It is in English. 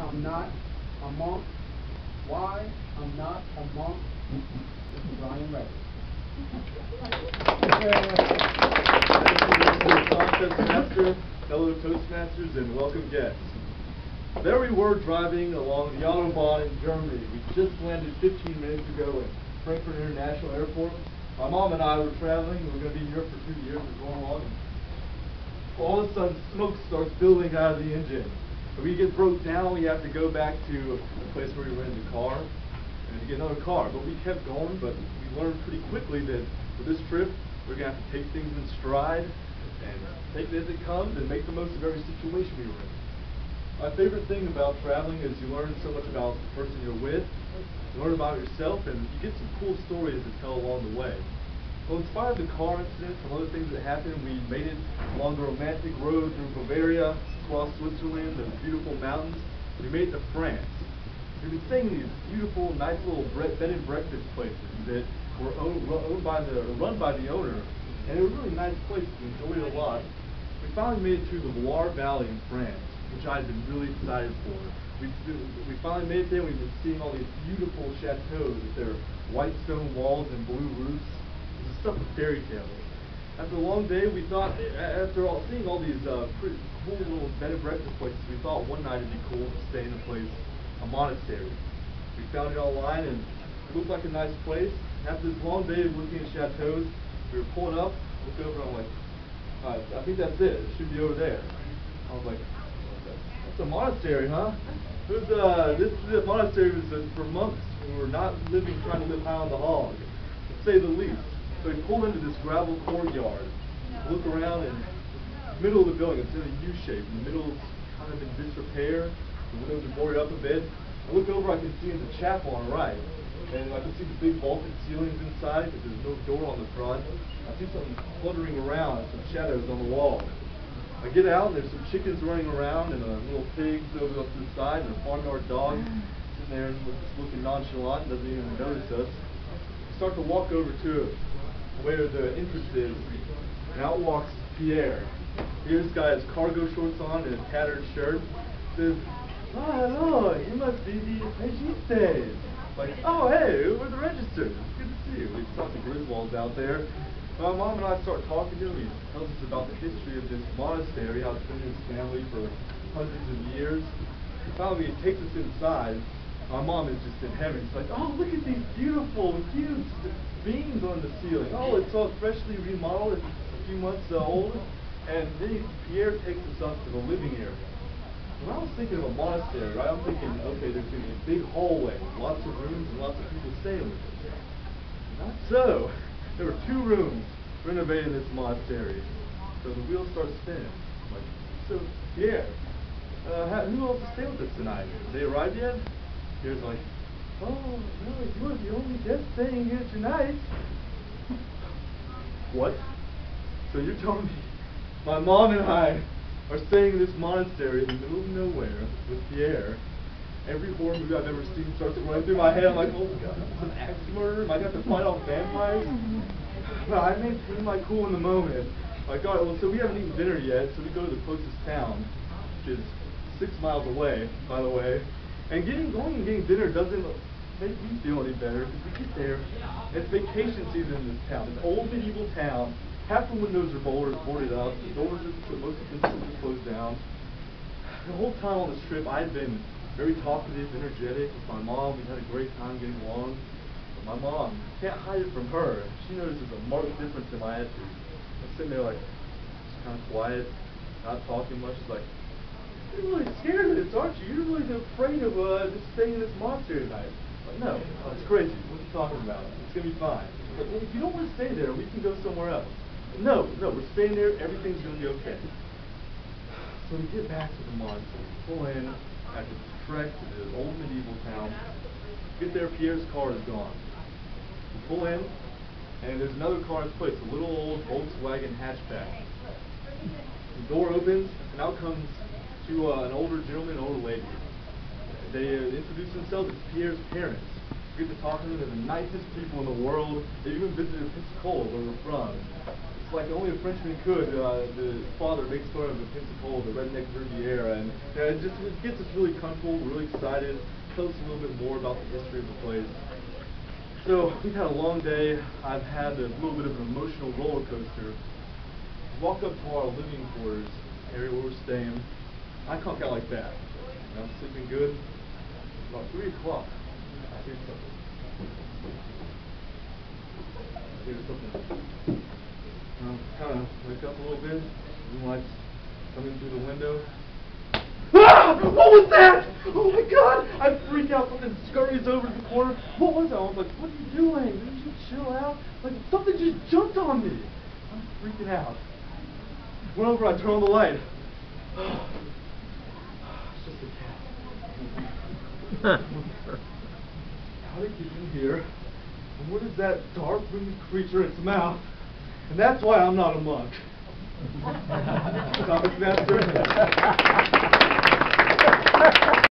I'm not a monk. Why I'm not a monk? Mr. Bryan Ready. Contestant, fellow Toastmasters, and welcome guests. There we were driving along the Autobahn in Germany. We just landed 15 minutes ago at Frankfurt International Airport. My mom and I were traveling. We're going to be here for 2 years. We're going along. And all of a sudden, smoke starts building out of the engine. If we get broke down, we have to go back to the place where we rented the car and to get another car. But we kept going, but we learned pretty quickly that for this trip, we're going to have to take things in stride and take it as it comes and make the most of every situation we were in. My favorite thing about traveling is you learn so much about the person you're with, you learn about yourself, and you get some cool stories to tell along the way. Well, inspired the car incident from other things that happened, we made it along the romantic road through Bavaria, across Switzerland, the beautiful mountains. We made it to France. We've been staying in these beautiful, nice little bed and breakfast places that were run by the owner, and it was a really nice place. We enjoyed it a lot. We finally made it to the Loire Valley in France, which I've been really excited for. We finally made it there. We've been seeing all these beautiful chateaux with their white stone walls and blue roofs. It's stuff of fairy tales. After a long day, we thought, seeing all these pretty cool little bed and breakfast places, we thought one night it'd be cool to stay in a monastery. We found it online and it looked like a nice place. After this long day of looking at chateaus, we were pulling up, looked over, and I'm like, I think that's it. It should be over there. I was like, that's a monastery, huh? This monastery was for monks who were not trying to live high on the hog, to say the least. So we pulled into this gravel courtyard, look around, and the middle of the building, it's in a U-shape. In the middle, it's kind of in disrepair. The windows are boarded up a bit. I look over, I can see into the chapel on the right. And I can see the big vaulted ceilings inside, but there's no door on the front. I see something fluttering around, some shadows on the wall. I get out, and there's some chickens running around, and little pigs over up to the side, and a farmyard dog sitting there just looking nonchalant, doesn't even notice us. We start to walk over to where the entrance is, and out walks Pierre. Here, this guy has cargo shorts on and a tattered shirt. Says, "Oh, hello, you must be the Registes." Like, "Oh, hey, we're the registers. It's good to see you." We saw the Griswolds out there. My mom and I start talking to him. He tells us about the history of this monastery, how it's been in his family for hundreds of years. Finally, he takes us inside. My mom is just in heaven. She's like, "Oh, look at these beautiful, huge beams on the ceiling. Oh, it's all freshly remodeled. It's a few months old." And then Pierre takes us up to the living area. When I was thinking of a monastery, right, I'm thinking, okay, there's going to be a big hallway with lots of rooms and lots of people staying with us. Not so. There were 2 rooms renovated in this monastery. So the wheels start spinning. I'm like, "So, Pierre, who else is staying with us tonight? Have they arrived yet?" Pierre's like, "Oh, no, you're the only guest staying here tonight." What? So you're telling me my mom and I are staying in this monastery in the middle of nowhere with Pierre? Every horror movie I've ever seen starts running through my head. I'm like, "Oh my god, this is an axe murder? Am I going to have to fight off vampires?" But I maintain my cool in the moment. Like, all right, well, so we haven't eaten dinner yet, so we go to the closest town, which is 6 miles away, by the way. And going and getting dinner doesn't make me feel any better, because we get there, and it's vacation season in this town. This old medieval town. Half the windows are boarded up, the doors are most of the businesses are closed down. The whole time on this trip, I've been very talkative, energetic with my mom. We had a great time getting along. But my mom, can't hide it from her. She notices a marked difference in my attitude. I'm sitting there like, just kind of quiet, not talking much. She's like, "You're really scared of this, aren't you? You're really afraid of just staying in this monastery tonight." I'm like, "No, it's crazy. What are you talking about? It's going to be fine. But if you don't want to stay there, we can go somewhere else." No, we're staying there. Everything's going to be okay. So we get back to the monastery, pull in, after this trek to the old medieval town. Get there, Pierre's car is gone. We pull in, and there's another car in its place, a little old Volkswagen hatchback. The door opens, and out comes an older gentleman and older lady. They introduce themselves as Pierre's parents. We get to talk to them. They're the nicest people in the world. They even visited Pensacola, where we're from. like only a Frenchman could. The father makes fun of the Pensacola, the redneck Riviera, and it gets us really comfortable, really excited, tells us a little bit more about the history of the place. So we've had a long day. I've had a little bit of an emotional roller coaster. Walk up to our living quarters, area where we're staying. I conk out like that. And I'm sleeping good. About 3 o'clock, I hear something. Kind of wake up a little bit. Moonlight's coming through the window. Ah! What was that? Oh my God! I freak out. Something scurries over to the corner. What was that? I was like, what are you doing? Didn't you chill out? Like something just jumped on me. I'm freaking out. Went over. I turned on the light. It's just a cat. How did it get in here? And what is that dark winged creature in its mouth? And that's why I'm not a monk. Toastmaster.